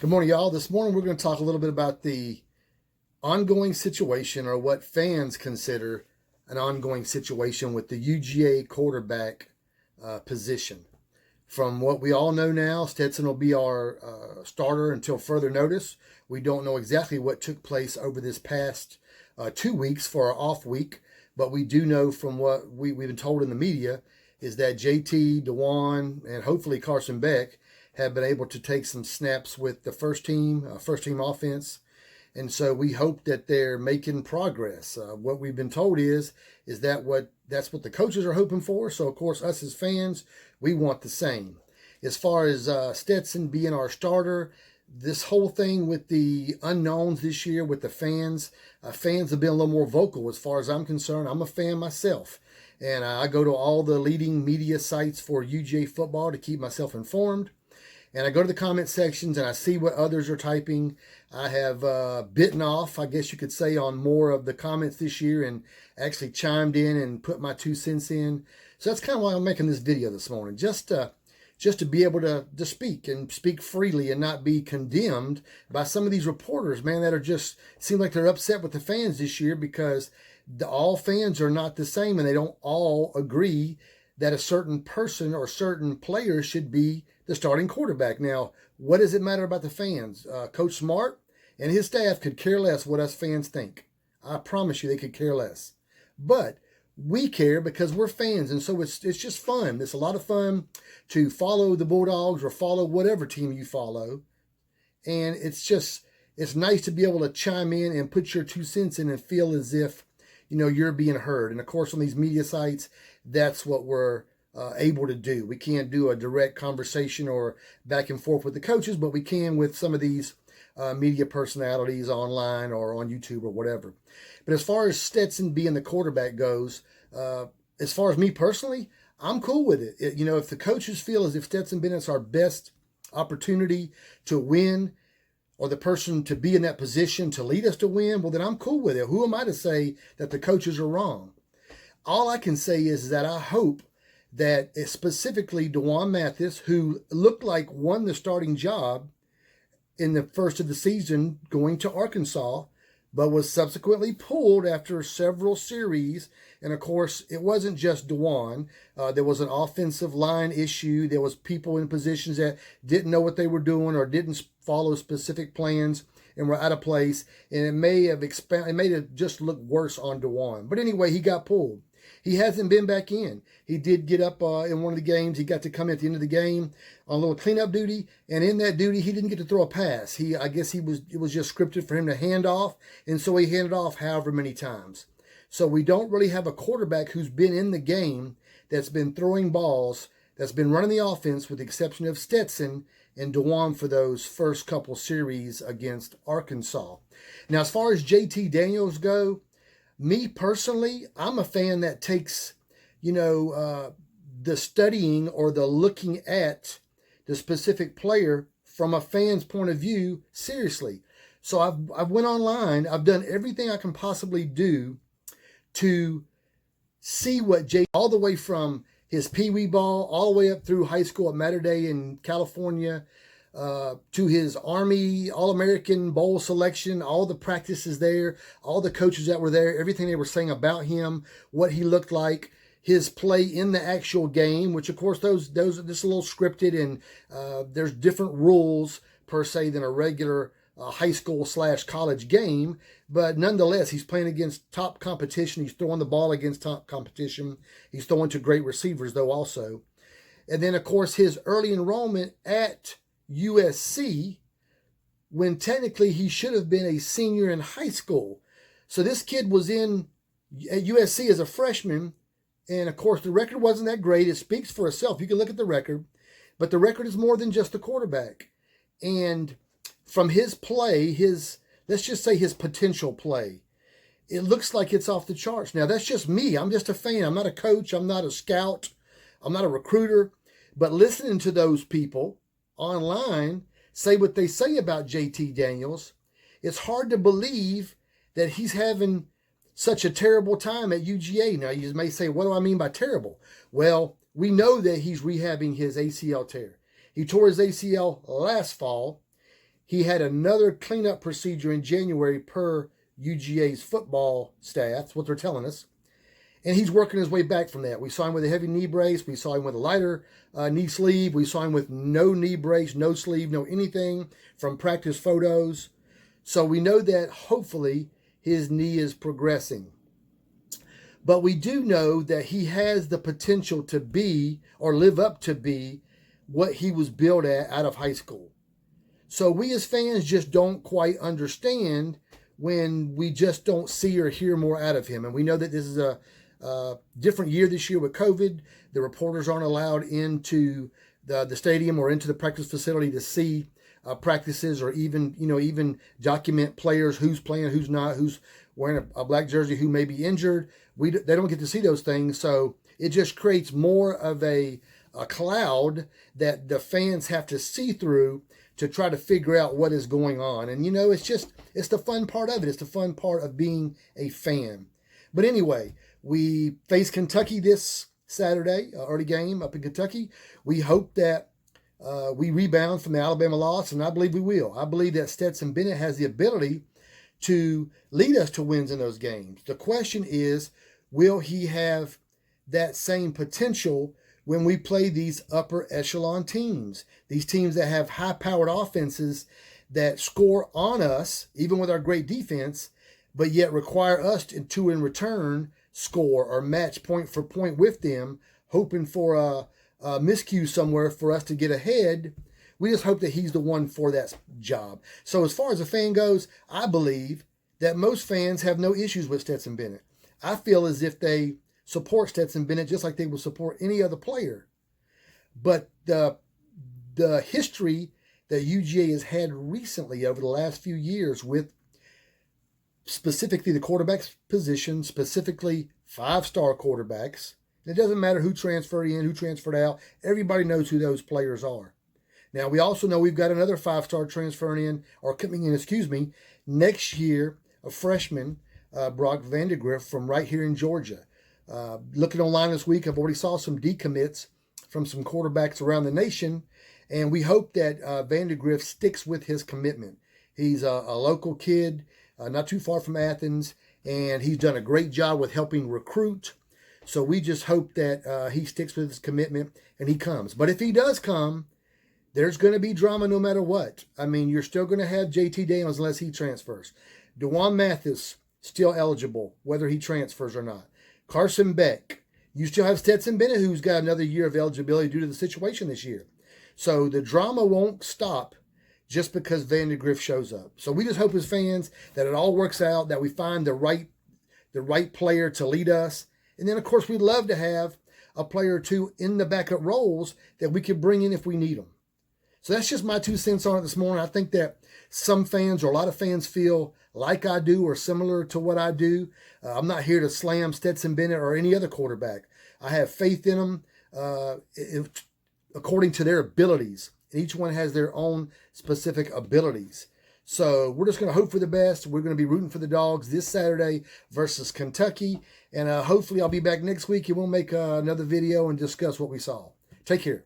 Good morning, y'all. This morning we're going to talk a little bit about the ongoing situation, or what fans consider an ongoing situation, with the UGA quarterback position. From what we all know now, Stetson will be our starter until further notice. We don't know exactly what took place over this past 2 weeks for our off week, but we do know from what we've been told in the media is that JT, Dewan, and hopefully Carson Beck have been able to take some snaps with the first team offense. And so we hope that they're making progress. What we've been told is that's what the coaches are hoping for. So of course, us as fans, we want the same. As far as Stetson being our starter, this whole thing with the unknowns this year with the fans, fans have been a little more vocal as far as I'm concerned. I'm a fan myself, and I go to all the leading media sites for UGA football to keep myself informed. And I go to the comment sections and I see what others are typing. I have bitten off, I guess you could say, on more of the comments this year and actually chimed in and put my 2 cents in. So that's kind of why I'm making this video this morning, just to be able to speak and speak freely and not be condemned by some of these reporters, man, that are just seem like they're upset with the fans this year because all fans are not the same and they don't all agree that a certain person or certain player should be the starting quarterback. Now, what does it matter about the fans? Coach Smart and his staff could care less what us fans think. I promise you they could care less. But we care because we're fans, and so it's just fun. It's a lot of fun to follow the Bulldogs or follow whatever team you follow. And it's nice to be able to chime in and put your 2 cents in and feel as if, you're being heard. And of course, on these media sites, that's what we're able to do. We can't do a direct conversation or back and forth with the coaches, but we can with some of these media personalities online or on YouTube or whatever. But as far as Stetson being the quarterback goes, as far as me personally, I'm cool with it. If the coaches feel as if Stetson Bennett's our best opportunity to win, or the person to be in that position to lead us to win, well, then I'm cool with it. Who am I to say that the coaches are wrong? All I can say is that I hope that specifically Dewan Mathis, who looked like won the starting job in the first of the season going to Arkansas, but was subsequently pulled after several series. And of course, it wasn't just Dewan. There was an offensive line issue. There was people in positions that didn't know what they were doing or didn't follow specific plans and were out of place. And it made it just look worse on Dewan. But anyway, he got pulled. He hasn't been back in. He did get up in one of the games. He got to come at the end of the game on a little cleanup duty, and in that duty, he didn't get to throw a pass. It was just scripted for him to hand off, and so he handed off however many times. So we don't really have a quarterback who's been in the game, that's been throwing balls, that's been running the offense, with the exception of Stetson and Dewan for those first couple series against Arkansas. Now, as far as JT Daniels go, me personally, I'm a fan that takes, the studying or the looking at the specific player from a fan's point of view seriously. So I've went online. I've done everything I can possibly do to see what all the way from his peewee ball all the way up through high school at Mater Dei in California, to his Army All-American Bowl selection, all the practices there, all the coaches that were there, everything they were saying about him, what he looked like, his play in the actual game, which of course those are just a little scripted, and there's different rules per se than a regular high school / college game. But nonetheless, he's playing against top competition. He's throwing the ball against top competition. He's throwing to great receivers though also. And then of course his early enrollment at USC, when technically he should have been a senior in high school. So this kid was at USC as a freshman, and of course the record wasn't that great. It speaks for itself. You can look at the record, but the record is more than just the quarterback. And from his play, let's just say his potential play, it looks like it's off the charts. Now, that's just me. I'm just a fan. I'm not a coach. I'm not a scout. I'm not a recruiter. But listening to those people online say what they say about JT Daniels, it's hard to believe that he's having such a terrible time at UGA. Now, you may say, what do I mean by terrible? Well, we know that he's rehabbing his ACL tear. He tore his ACL last fall, he had another cleanup procedure in January per UGA's football stats, what they're telling us. And he's working his way back from that. We saw him with a heavy knee brace. We saw him with a lighter knee sleeve. We saw him with no knee brace, no sleeve, no anything from practice photos. So we know that hopefully his knee is progressing. But we do know that he has the potential to be or live up to be what he was billed at out of high school. So we as fans just don't quite understand when we just don't see or hear more out of him. And we know that this is a different year this year with COVID. The reporters aren't allowed into the stadium or into the practice facility to see practices or even document players, who's playing, who's not, who's wearing a black jersey, who may be injured. They don't get to see those things. So it just creates more of a cloud that the fans have to see through to try to figure out what is going on. And, it's the fun part of it. It's the fun part of being a fan. But anyway, we face Kentucky this Saturday, early game up in Kentucky. We hope that we rebound from the Alabama loss, and I believe we will. I believe that Stetson Bennett has the ability to lead us to wins in those games. The question is, will he have that same potential when we play these upper echelon teams, these teams that have high-powered offenses that score on us, even with our great defense, but yet require us to in return, score or match point for point with them, hoping for a miscue somewhere for us to get ahead. We just hope that he's the one for that job. So as far as the fan goes, I believe that most fans have no issues with Stetson Bennett. I feel as if they support Stetson Bennett just like they would support any other player. But the history that UGA has had recently over the last few years with specifically the quarterback position, specifically 5-star quarterbacks. It doesn't matter who transferred in, who transferred out. Everybody knows who those players are. Now, we also know we've got another 5-star transferring in, or coming in, next year, a freshman, Brock Vandegrift from right here in Georgia. Looking online this week, I've already saw some decommits from some quarterbacks around the nation, and we hope that Vandegrift sticks with his commitment. He's a local kid, not too far from Athens, and he's done a great job with helping recruit. So we just hope that he sticks with his commitment and he comes. But if he does come, there's going to be drama no matter what. I mean, you're still going to have JT Daniels unless he transfers. DeJuan Mathis, still eligible, whether he transfers or not. Carson Beck. You still have Stetson Bennett, who's got another year of eligibility due to the situation this year. So the drama won't stop just because Vandegrift shows up. So we just hope as fans that it all works out, that we find the right player to lead us. And then, of course, we'd love to have a player or two in the backup roles that we could bring in if we need them. So that's just my 2 cents on it this morning. I think that some fans or a lot of fans feel like I do or similar to what I do. I'm not here to slam Stetson Bennett or any other quarterback. I have faith in them according to their abilities. Each one has their own specific abilities. So we're just going to hope for the best. We're going to be rooting for the Dogs this Saturday versus Kentucky. And hopefully I'll be back next week and we'll make another video and discuss what we saw. Take care.